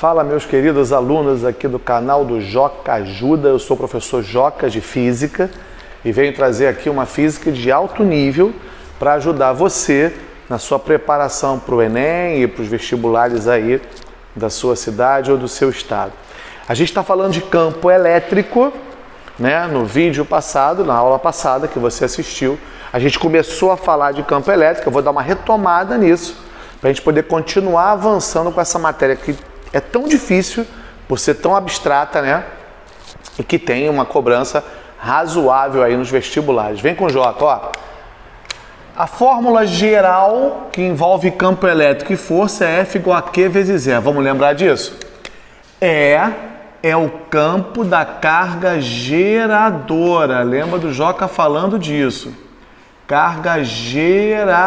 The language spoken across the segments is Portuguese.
Fala, meus queridos alunos aqui do canal do Joca Ajuda. Eu sou o professor Joca de Física e venho trazer aqui uma física de alto nível para ajudar você na sua preparação para o Enem e para os vestibulares aí da sua cidade ou do seu estado. A gente está falando de campo elétrico, né? No vídeo passado, na aula passada que você assistiu, a gente começou a falar de campo elétrico. Eu vou dar uma retomada nisso para a gente poder continuar avançando com essa matéria que é tão difícil, por ser tão abstrata, né? E que tem uma cobrança razoável aí nos vestibulares. Vem com o Jota, ó. A fórmula geral que envolve campo elétrico e força é F igual a Q vezes E. Vamos lembrar disso? É o campo da carga geradora. Lembra do Joca falando disso? Carga geradora.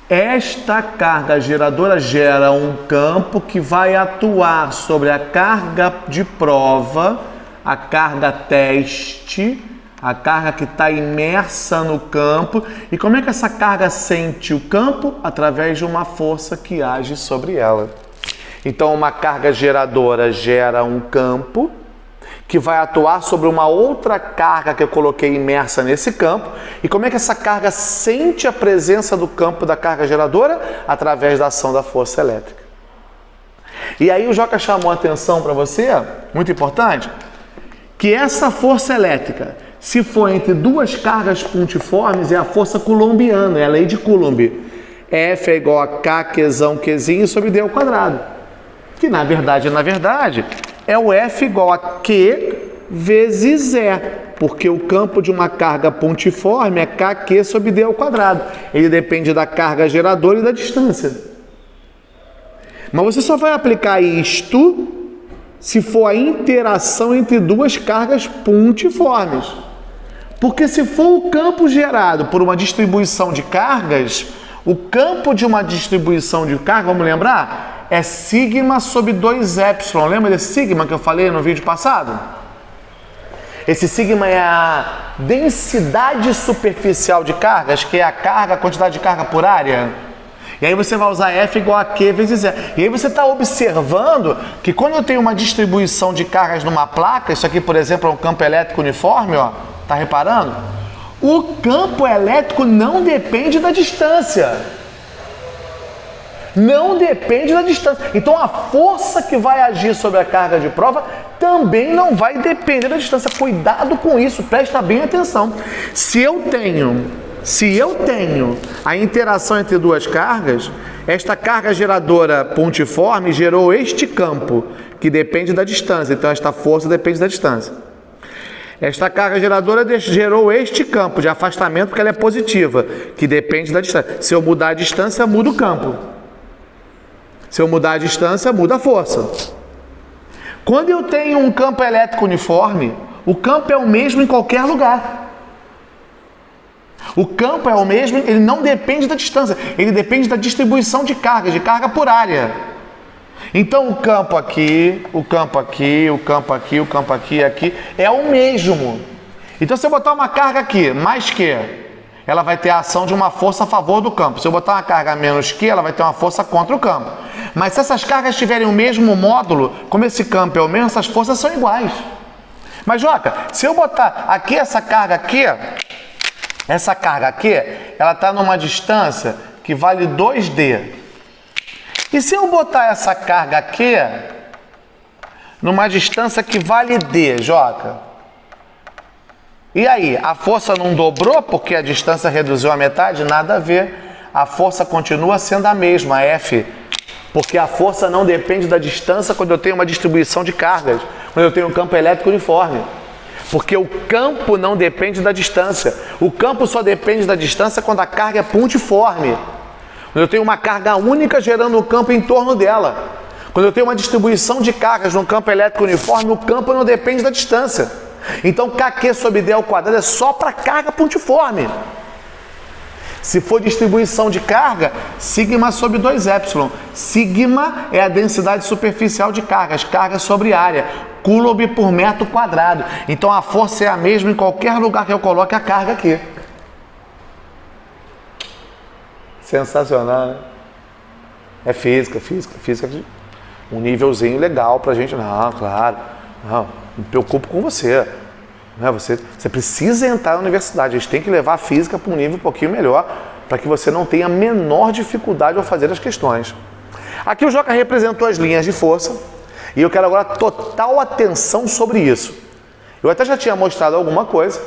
Esta carga geradora gera um campo que vai atuar sobre a carga de prova, a carga teste, a carga que está imersa no campo. E como é que essa carga sente o campo? Através de uma força que age sobre ela. Então, uma carga geradora gera um campo que vai atuar sobre uma outra carga que eu coloquei imersa nesse campo. E como é que essa carga sente a presença do campo da carga geradora? Através da ação da força elétrica. E aí o Joca chamou a atenção para você, muito importante, que essa força elétrica, se for entre duas cargas pontiformes, é a força coulombiana, é a lei de Coulomb. F é igual a K, Qzão, Qzinho sobre D ao quadrado. Que na verdade, é o F igual a Q vezes E, porque o campo de uma carga pontiforme é KQ sobre D ao quadrado. Ele depende da carga geradora e da distância. Mas você só vai aplicar isto se for a interação entre duas cargas pontiformes. Porque se for o campo gerado por uma distribuição de cargas, o campo de uma distribuição de carga, vamos lembrar? É sigma sobre 2ε. Lembra desse sigma que eu falei no vídeo passado? Esse sigma é a densidade superficial de cargas, que é a quantidade de carga por área. E aí você vai usar F igual a Q vezes E. E aí você está observando que quando eu tenho uma distribuição de cargas numa placa, isso aqui, por exemplo, é um campo elétrico uniforme, ó, tá reparando? O campo elétrico não depende da distância. Não depende da distância. Então a força que vai agir sobre a carga de prova também não vai depender da distância. Cuidado com isso, presta bem atenção. Se eu tenho a interação entre duas cargas, esta carga geradora pontiforme gerou este campo que depende da distância. Então esta força depende da distância. Esta carga geradora gerou este campo de afastamento, porque ela é positiva, que depende da distância. Se eu mudar a distância, muda o campo. Se eu mudar a distância, muda a força. Quando eu tenho um campo elétrico uniforme, o campo é o mesmo em qualquer lugar. O campo é o mesmo, ele não depende da distância, ele depende da distribuição de carga por área. Então o campo aqui, o campo aqui, o campo aqui, o campo aqui, aqui, é o mesmo. Então se eu botar uma carga aqui, mais Q, ela vai ter a ação de uma força a favor do campo. Se eu botar uma carga menos Q, ela vai ter uma força contra o campo. Mas se essas cargas tiverem o mesmo módulo, como esse campo é o mesmo, essas forças são iguais. Mas, Joca, se eu botar aqui essa carga aqui, ela está numa distância que vale 2D. E se eu botar essa carga aqui numa distância que vale D, Joca? E aí, a força não dobrou porque a distância reduziu a metade? Nada a ver. A força continua sendo a mesma, F. Porque a força não depende da distância quando eu tenho uma distribuição de cargas, quando eu tenho um campo elétrico uniforme. Porque o campo não depende da distância. O campo só depende da distância quando a carga é pontiforme. Quando eu tenho uma carga única gerando um campo em torno dela. Quando eu tenho uma distribuição de cargas no campo elétrico uniforme, o campo não depende da distância. Então, KQ sobre D ao quadrado é só para carga pontiforme. Se for distribuição de carga, sigma sobre 2ε. Sigma é a densidade superficial de cargas, carga sobre área, Coulomb por metro quadrado. Então a força é a mesma em qualquer lugar que eu coloque a carga aqui. Sensacional, né? É física. Um nívelzinho legal pra gente. Não, claro. Não, me preocupo com você. Não é? Você precisa entrar na universidade. A gente tem que levar a física para um nível um pouquinho melhor para que você não tenha a menor dificuldade ao fazer as questões. Aqui o Joca representou as linhas de força e eu quero agora total atenção sobre isso. Eu até já tinha mostrado alguma coisa,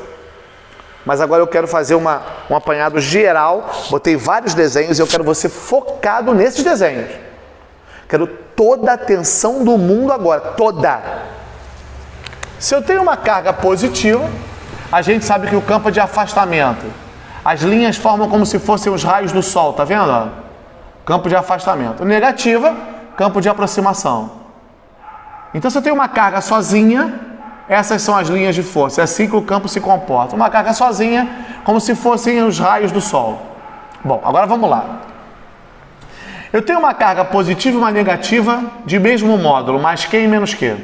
mas agora eu quero fazer um apanhado geral. Botei vários desenhos e eu quero você focado nesses desenhos. Quero toda a atenção do mundo agora, toda. Se eu tenho uma carga positiva, a gente sabe que o campo é de afastamento. As linhas formam como se fossem os raios do Sol, tá vendo? Campo de afastamento. Negativa, campo de aproximação. Então, se eu tenho uma carga sozinha, essas são as linhas de força. É assim que o campo se comporta. Uma carga sozinha, como se fossem os raios do Sol. Bom, agora vamos lá. Eu tenho uma carga positiva e uma negativa de mesmo módulo, mais Q e menos Q.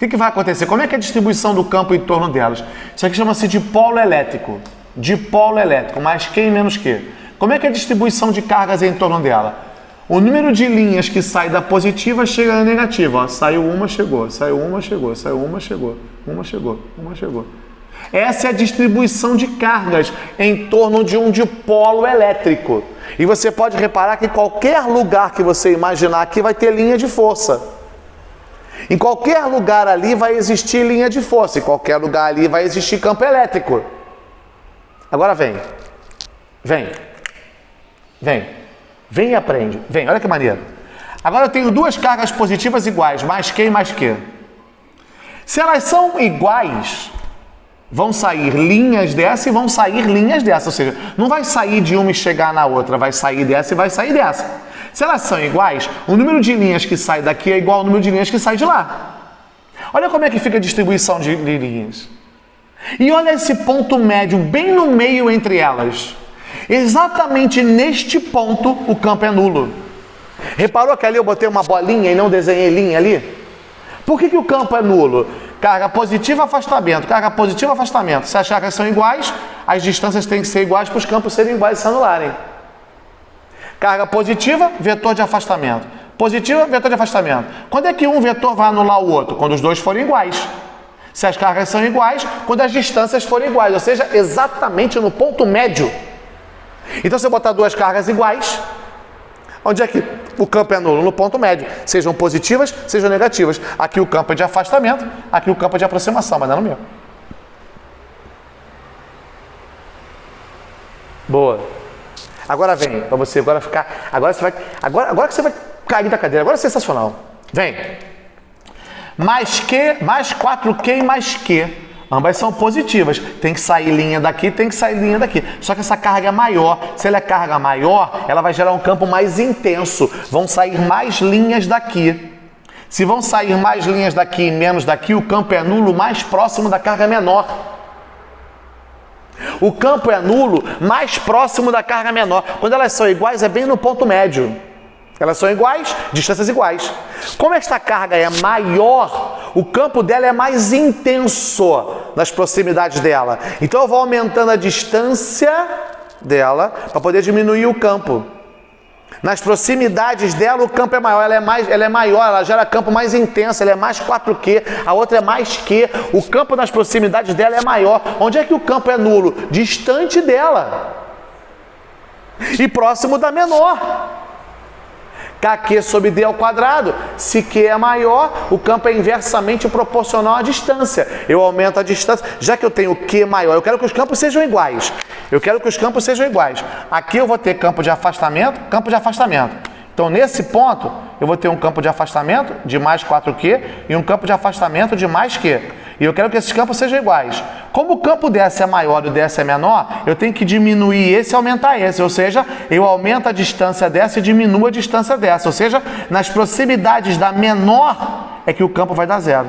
O que vai acontecer? Como é que é a distribuição do campo em torno delas? Isso aqui chama-se dipolo elétrico. Dipolo elétrico, mais Q e menos Q. Como é que é a distribuição de cargas em torno dela? O número de linhas que sai da positiva chega na negativa. Ó. Saiu uma, chegou. Saiu uma, chegou. Saiu uma, chegou. Uma chegou. Uma chegou. Essa é a distribuição de cargas em torno de um dipolo elétrico. E você pode reparar que qualquer lugar que você imaginar aqui vai ter linha de força. Em qualquer lugar ali vai existir linha de força. Em qualquer lugar ali vai existir campo elétrico. Agora vem. Vem. Vem. Vem e aprende. Vem, olha que maneiro. Agora eu tenho duas cargas positivas iguais, mais Q e mais Q. Se elas são iguais, vão sair linhas dessa e vão sair linhas dessa. Ou seja, não vai sair de uma e chegar na outra, vai sair dessa e vai sair dessa. Se elas são iguais, o número de linhas que sai daqui é igual ao número de linhas que sai de lá. Olha como é que fica a distribuição de linhas. E olha esse ponto médio bem no meio entre elas. Exatamente neste ponto o campo é nulo. Reparou que ali eu botei uma bolinha e não desenhei linha ali? Por que o campo é nulo? Carga positiva, afastamento. Carga positiva, afastamento. Se as cargas são iguais, as distâncias têm que ser iguais para os campos serem iguais e se anularem. Carga positiva, vetor de afastamento. Positiva, vetor de afastamento. Quando é que um vetor vai anular o outro? Quando os dois forem iguais. Se as cargas são iguais, quando as distâncias forem iguais. Ou seja, exatamente no ponto médio. Então, se eu botar duas cargas iguais, onde é que o campo é nulo? No ponto médio. Sejam positivas, sejam negativas. Aqui o campo é de afastamento, aqui o campo é de aproximação, mas não é no meu. Boa. Agora vem, para você agora ficar. Agora que você vai cair da cadeira. Agora é sensacional. Vem. Mais Q, mais 4Q e mais Q. Ambas são positivas. Tem que sair linha daqui, tem que sair linha daqui. Só que essa carga é maior. Se ela é carga maior, ela vai gerar um campo mais intenso. Vão sair mais linhas daqui. Se vão sair mais linhas daqui e menos daqui, o campo é nulo mais próximo da carga menor. O campo é nulo mais próximo da carga menor. Quando elas são iguais, é bem no ponto médio. Elas são iguais, distâncias iguais. Como esta carga é maior, o campo dela é mais intenso nas proximidades dela. Então eu vou aumentando a distância dela para poder diminuir o campo. Nas proximidades dela, o campo é maior. Ela é maior, ela gera campo mais intenso, ela é mais 4Q, a outra é mais Q. O campo nas proximidades dela é maior. Onde é que o campo é nulo? Distante dela. E próximo da menor. KQ sobre D ao quadrado. Se Q é maior, o campo é inversamente proporcional à distância. Eu aumento a distância. Já que eu tenho Q maior, eu quero que os campos sejam iguais. Aqui eu vou ter campo de afastamento, campo de afastamento. Então, nesse ponto, eu vou ter um campo de afastamento de mais 4Q e um campo de afastamento de mais Q. E eu quero que esses campos sejam iguais. Como o campo dessa é maior e o dessa é menor, eu tenho que diminuir esse e aumentar esse. Ou seja, eu aumento a distância dessa e diminuo a distância dessa. Ou seja, nas proximidades da menor é que o campo vai dar zero.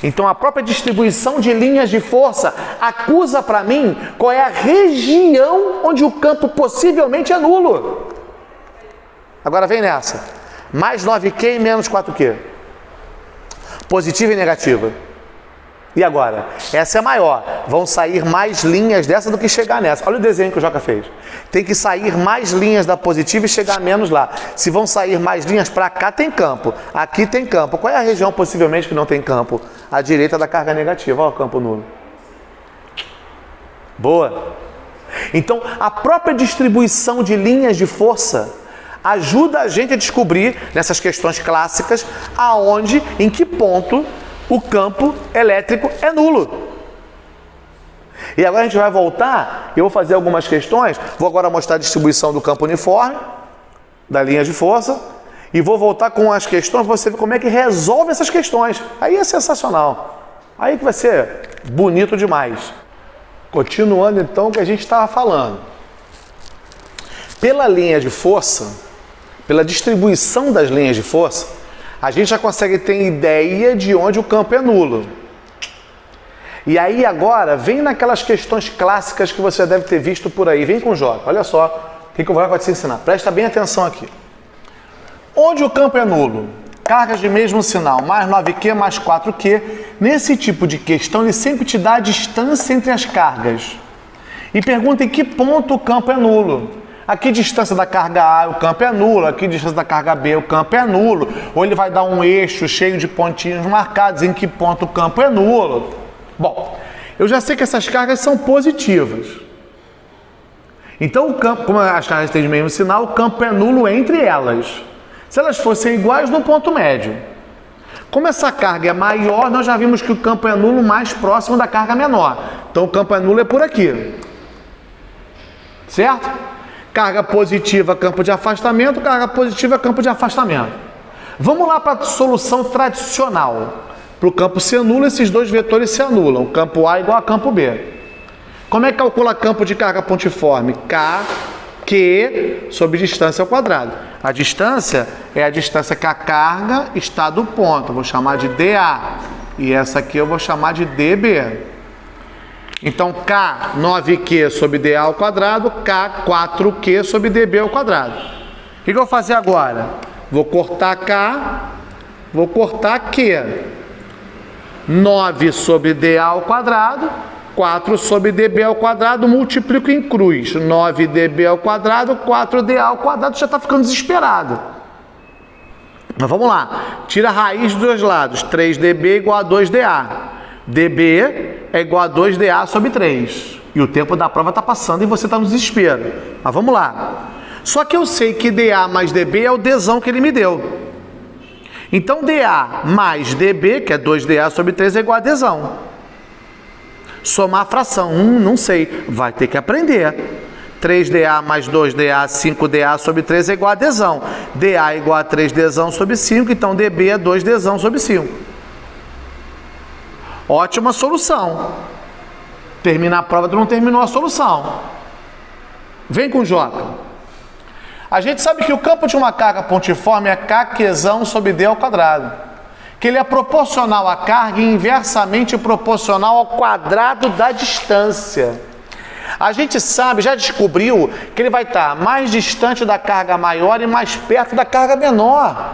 Então, a própria distribuição de linhas de força acusa para mim qual é a região onde o campo possivelmente é nulo. Agora vem nessa. Mais 9Q e menos 4Q. Positiva e negativa. E agora? Essa é maior. Vão sair mais linhas dessa do que chegar nessa. Olha o desenho que o Joca fez. Tem que sair mais linhas da positiva e chegar menos lá. Se vão sair mais linhas para cá, tem campo. Aqui tem campo. Qual é a região possivelmente que não tem campo? A direita da carga negativa. Olha o campo nulo. Boa. Então, a própria distribuição de linhas de força ajuda a gente a descobrir, nessas questões clássicas, aonde, em que ponto o campo elétrico é nulo. E agora a gente vai voltar, eu vou fazer algumas questões, vou agora mostrar a distribuição do campo uniforme, da linha de força, e vou voltar com as questões, você ver como é que resolve essas questões. Aí é sensacional. Aí que vai ser bonito demais. Continuando então o que a gente estava falando. Pela linha de força, pela distribuição das linhas de força, a gente já consegue ter ideia de onde o campo é nulo. E aí agora, vem naquelas questões clássicas que você deve ter visto por aí. Vem com o Joca, olha só o que o Joca vai te ensinar. Presta bem atenção aqui. Onde o campo é nulo? Cargas de mesmo sinal, mais 9Q, mais 4Q. Nesse tipo de questão, ele sempre te dá a distância entre as cargas. E pergunta em que ponto o campo é nulo. A que distância da carga A o campo é nulo, a que distância da carga B o campo é nulo. Ou ele vai dar um eixo cheio de pontinhos marcados em que ponto o campo é nulo. Bom, eu já sei que essas cargas são positivas. Então, o campo, como as cargas têm o mesmo sinal, o campo é nulo entre elas. Se elas fossem iguais, no ponto médio. Como essa carga é maior, nós já vimos que o campo é nulo mais próximo da carga menor. Então, o campo é nulo é por aqui. Certo? Carga positiva, campo de afastamento. Carga positiva, campo de afastamento. Vamos lá para a solução tradicional. Para o campo ser nulo, esses dois vetores se anulam. O campo A igual a campo B. Como é que calcula campo de carga pontiforme? Q sobre distância ao quadrado. A distância é a distância que a carga está do ponto. Eu vou chamar de DA. E essa aqui eu vou chamar de DB. Então, K 9Q sobre DA ao quadrado, K 4Q sobre DB ao quadrado. O que eu vou fazer agora? Vou cortar K, vou cortar Q. 9 sobre DA ao quadrado, 4 sobre DB ao quadrado, multiplico em cruz. 9DB ao quadrado, 4DA ao quadrado, já está ficando desesperado. Mas vamos lá. Tira a raiz dos dois lados. 3DB igual a 2DA. DB é igual a 2DA sobre 3. E o tempo da prova está passando e você está no desespero. Mas vamos lá. Só que eu sei que DA mais DB é o Dzão que ele me deu. Então, DA mais DB, que é 2DA sobre 3, é igual a Dzão. Somar a fração. Não sei. Vai ter que aprender. 3DA mais 2DA, 5DA sobre 3 é igual a Dzão. DA é igual a 3Dzão sobre 5, então DB é 2Dzão sobre 5. Ótima solução. Termina a prova, tu não terminou a solução. Vem com o Joca. A gente sabe que o campo de uma carga pontiforme é Kqzão sobre D ao quadrado. Que ele é proporcional à carga e inversamente proporcional ao quadrado da distância. A gente sabe, já descobriu, que ele vai estar mais distante da carga maior e mais perto da carga menor.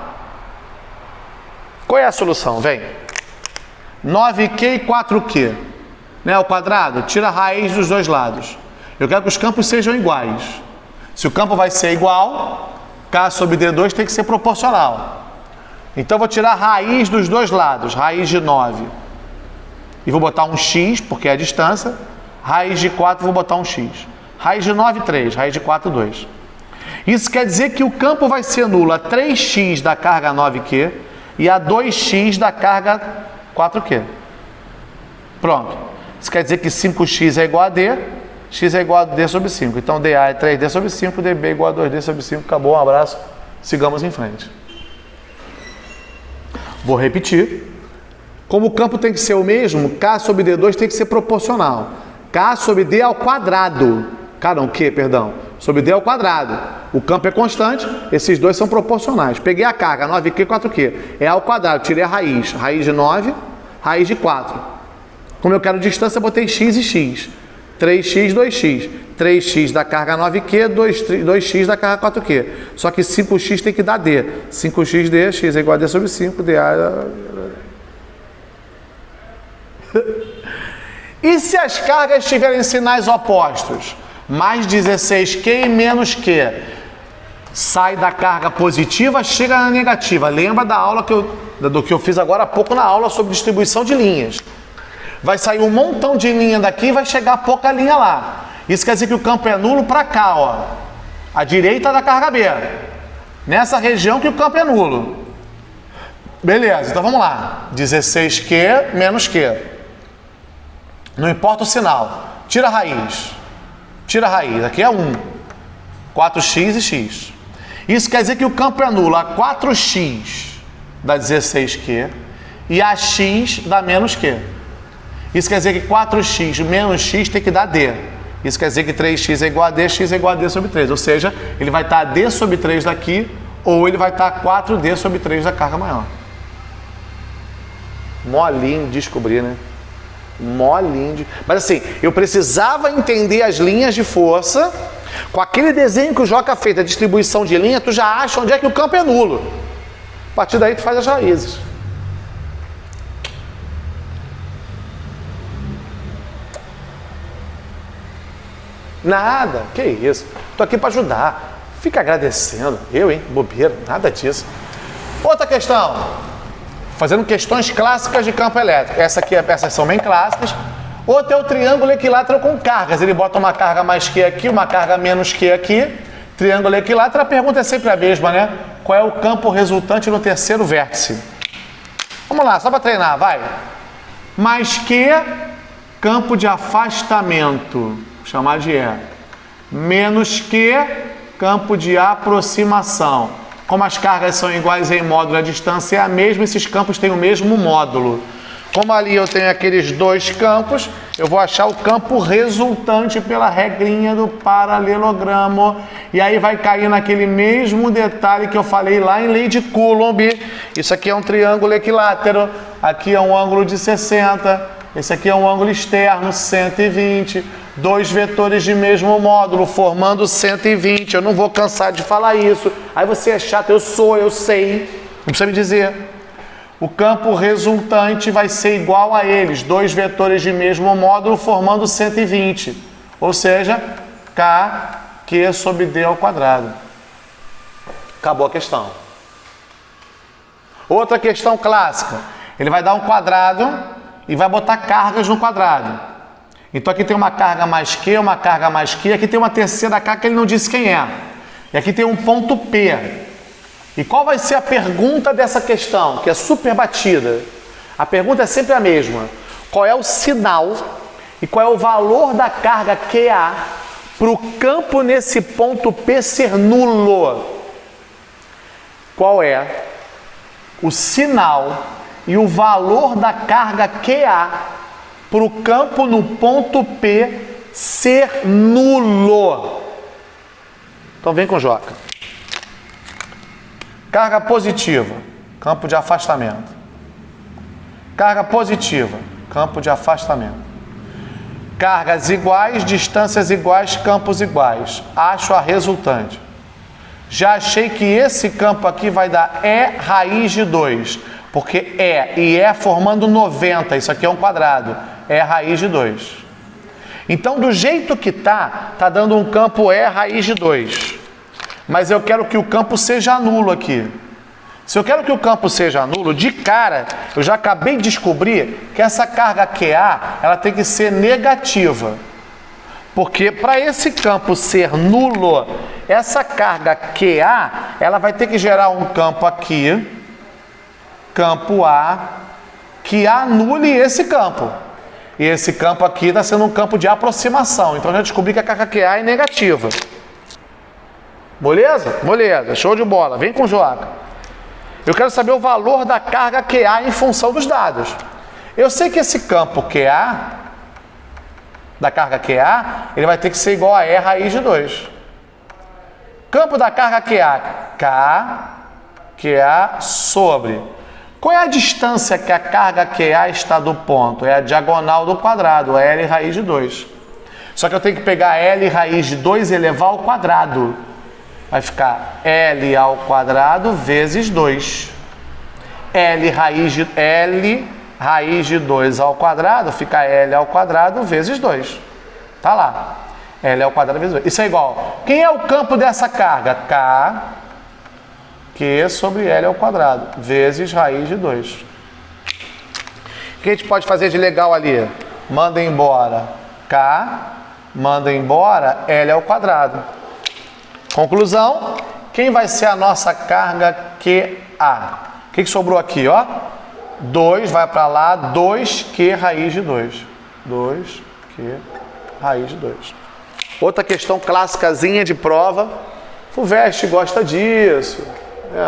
Qual é a solução? Vem. 9Q e 4Q. Né, ao quadrado, tira a raiz dos dois lados. Eu quero que os campos sejam iguais. Se o campo vai ser igual, K sobre D2 tem que ser proporcional. Então, eu vou tirar a raiz dos dois lados. Raiz de 9. E vou botar um X, porque é a distância. Raiz de 4, vou botar um X. Raiz de 9, 3. Raiz de 4, 2. Isso quer dizer que o campo vai ser nulo a 3x da carga 9Q e a 2x da carga 4Q. Pronto. Isso quer dizer que 5x é igual a D, x é igual a D sobre 5. Então, DA é 3D sobre 5, DB é igual a 2D sobre 5. Acabou, um abraço. Sigamos em frente. Vou repetir. Como o campo tem que ser o mesmo, K sobre D2 tem que ser proporcional. K sobre D ao quadrado. Perdão. Sobre D ao quadrado. O campo é constante, esses dois são proporcionais. Peguei a carga, 9Q, 4Q. É ao quadrado, tirei a raiz. Raiz de 9, raiz de 4. Como eu quero distância, eu botei x e x. 3x, 2x. 3x da carga 9Q, 2x da carga 4Q. Só que 5x tem que dar D. 5xD, x é igual a D sobre 5, DA... E se as cargas tiverem sinais opostos? Mais 16Q e menos Q. Sai da carga positiva, chega na negativa. Lembra da aula do que eu fiz agora há pouco na aula sobre distribuição de linhas. Vai sair um montão de linha daqui e vai chegar pouca linha lá. Isso quer dizer que o campo é nulo para cá, ó. À direita da carga B. Nessa região que o campo é nulo. Beleza, então vamos lá. 16Q menos Q. Não importa o sinal. Tira a raiz. Tira a raiz. Aqui é 1. 4x e x. Isso quer dizer que o campo é nulo a 4x dá 16Q e a x dá menos Q. Isso quer dizer que 4x menos x tem que dar D. Isso quer dizer que 3x é igual a D, x é igual a D sobre 3. Ou seja, ele vai estar D sobre 3 daqui ou ele vai estar 4D sobre 3 da carga maior. Molinho de descobrir, né? Molinho de... Mas assim, eu precisava entender as linhas de força. Com aquele desenho que o Joca fez, a distribuição de linha, tu já acha onde é que o campo é nulo. A partir daí tu faz as raízes. Nada, que isso. Tô aqui para ajudar. Fica agradecendo. Eu, hein? Bobeira, nada disso. Outra questão. Fazendo questões clássicas de campo elétrico. Essas são bem clássicas. Outro é o triângulo equilátero com cargas. Ele bota uma carga mais Q aqui, uma carga menos Q aqui. Triângulo equilátero, a pergunta é sempre a mesma, né? Qual é o campo resultante no terceiro vértice? Vamos lá, só para treinar, vai. Mais Q, campo de afastamento. Vou chamar de E. Menos Q, campo de aproximação. Como as cargas são iguais em módulo, a distância é a mesma, esses campos têm o mesmo módulo. Como ali eu tenho aqueles dois campos, eu vou achar o campo resultante pela regrinha do paralelogramo. E aí vai cair naquele mesmo detalhe que eu falei lá em lei de Coulomb. Isso aqui é um triângulo equilátero, aqui é um ângulo de 60, esse aqui é um ângulo externo, 120. Dois vetores de mesmo módulo, formando 120. Eu não vou cansar de falar isso. Aí você é chato, eu sei. Não precisa me dizer. O campo resultante vai ser igual a eles, dois vetores de mesmo módulo formando 120. Ou seja, K sobre D ao quadrado. Acabou a questão. Outra questão clássica. Ele vai dar um quadrado e vai botar cargas no quadrado. Então aqui tem uma carga mais Q, uma carga mais Q. Aqui tem uma terceira carga que ele não disse quem é. E aqui tem um ponto P. E qual vai ser a pergunta dessa questão, que é super batida? A pergunta é sempre a mesma. Qual é o sinal e qual é o valor da carga QA para o campo nesse ponto P ser nulo? Qual é o sinal e o valor da carga QA para o campo no ponto P ser nulo? Então vem com o Joca. Carga positiva, campo de afastamento. Carga positiva, campo de afastamento. Cargas iguais, distâncias iguais, campos iguais. Acho a resultante. Já achei que esse campo aqui vai dar E raiz de 2. Porque E formando 90. Isso aqui é um quadrado. E raiz de 2. Então, do jeito que tá dando um campo E raiz de 2. Mas eu quero que o campo seja nulo aqui. Se eu quero que o campo seja nulo, de cara, eu já acabei de descobrir que essa carga QA, ela tem que ser negativa. Porque para esse campo ser nulo, essa carga QA, ela vai ter que gerar um campo aqui, campo A, que anule esse campo. E esse campo aqui está sendo um campo de aproximação. Então eu já descobri que a carga QA é negativa. Beleza? Beleza, show de bola. Vem com o Joca. Eu quero saber o valor da carga QA em função dos dados. Eu sei que esse campo QA, da carga QA, ele vai ter que ser igual a E raiz de 2. Campo da carga QA, QA sobre. Qual é a distância que a carga QA está do ponto? É a diagonal do quadrado, L raiz de 2. Só que eu tenho que pegar L raiz de 2 e elevar ao quadrado. Vai ficar L ao quadrado vezes 2. L raiz de 2 ao quadrado, fica L ao quadrado vezes 2. Tá lá. L ao quadrado vezes 2. Isso é igual. Quem é o campo dessa carga? K, Q sobre L ao quadrado, vezes raiz de 2. O que a gente pode fazer de legal ali? Manda embora K, manda embora L ao quadrado. Conclusão, quem vai ser a nossa carga QA? O que sobrou aqui, ó? 2 vai para lá, 2Q raiz de 2. 2Q raiz de 2. Outra questão clássicazinha de prova. FUVEST gosta disso.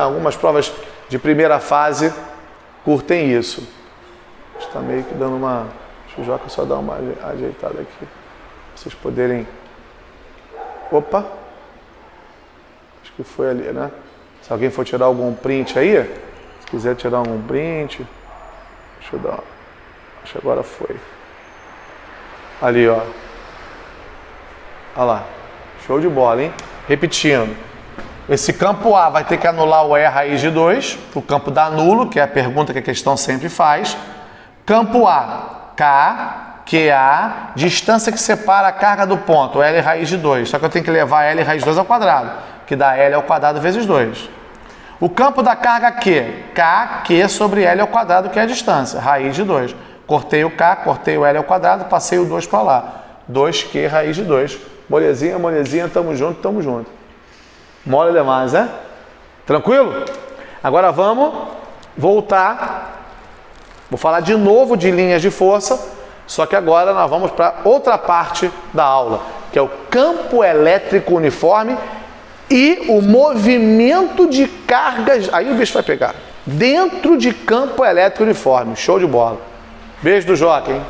Algumas provas de primeira fase curtem isso. Está meio que dando uma... Deixa o Joca só dar uma ajeitada aqui. Pra vocês poderem... Opa! Acho que foi ali, né? Se alguém for tirar algum print aí, se quiser tirar algum print... Deixa eu dar uma... Acho que agora foi. Ali, ó. Olha lá. Show de bola, hein? Repetindo. Esse campo A vai ter que anular o E raiz de 2, o campo dá nulo, que é a pergunta que a questão sempre faz. Campo A, K, QA, distância que separa a carga do ponto, L raiz de 2. Só que eu tenho que levar L raiz de 2 ao quadrado, que dá L ao quadrado vezes 2. O campo da carga Q, K, Q sobre L ao quadrado, que é a distância, raiz de 2. Cortei o K, cortei o L ao quadrado, passei o 2 para lá. 2Q raiz de 2. Molezinha, molezinha, tamo junto, tamo junto. Mole demais, né? Tranquilo? Agora vamos voltar. Vou falar de novo de linhas de força, só que agora nós vamos para outra parte da aula, que é o campo elétrico uniforme e o movimento de cargas. Aí o bicho vai pegar. Dentro de campo elétrico uniforme. Show de bola. Beijo do Joca, hein?